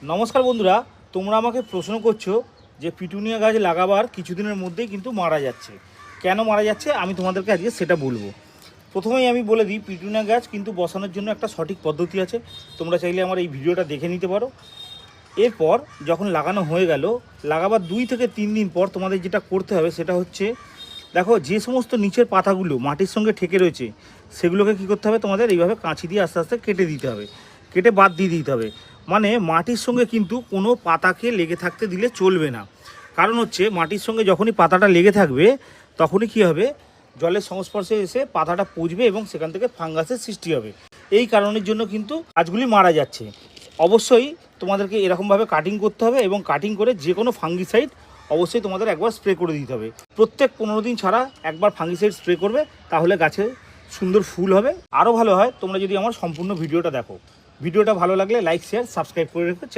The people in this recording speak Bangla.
নমস্কার বন্ধুরা, তোমরা আমাকে প্রশ্ন করছো যে পিটুনিয়া গাছ লাগাবার কিছুদিনের মধ্যেই কিন্তু মারা যাচ্ছে। কেন মারা যাচ্ছে আমি তোমাদেরকে আজকে সেটা বলবো। প্রথমেই আমি বলে দিই, পিটুনিয়া গাছ কিন্তু বসানোর জন্য একটা সঠিক পদ্ধতি আছে। তোমরা চাইলে আমার এই ভিডিওটা দেখে নিতে পারো। এরপর যখন লাগানো হয়ে গেল, লাগাবার 2 থেকে 3 দিন পর তোমাদের যেটা করতে হবে সেটা হচ্ছে, দেখো যে সমস্ত নিচের পাতাগুলো মাটির সঙ্গে ঠেকে রয়েছে সেগুলোকে কী করতে হবে, তোমাদের এইভাবে কাঁচি দিয়ে আস্তে আস্তে কেটে দিতে হবে, কেটে বাদ দিয়ে দিতে হবে। মানে মাটির সঙ্গে কিন্তু কোনো পাতাকে লেগে থাকতে দিলে চলবে না। কারণ হচ্ছে মাটির সঙ্গে যখনই পাতাটা লেগে থাকবে তখনই কী হবে, জলের সংস্পর্শে এসে পাতাটা পচবে এবং সেখান থেকে ফাঙ্গাসের সৃষ্টি হবে। এই কারণের জন্য কিন্তু গাছগুলি মারা যাচ্ছে। অবশ্যই তোমাদেরকে এরকমভাবে কাটিং করতে হবে এবং কাটিং করে যে কোনো ফাঙ্গিসাইড অবশ্যই তোমাদের একবার স্প্রে করে দিতে হবে। প্রত্যেক 15 দিন ছাড়া একবার ফাঙ্গিসাইড স্প্রে করবে, তাহলে গাছে সুন্দর ফুল হবে। আরও ভালো হয় তোমরা যদি আমার সম্পূর্ণ ভিডিওটা দেখো। ভিডিওটা ভালো লাগলে লাইক, শেয়ার, সাবস্ক্রাইব করে রেখো।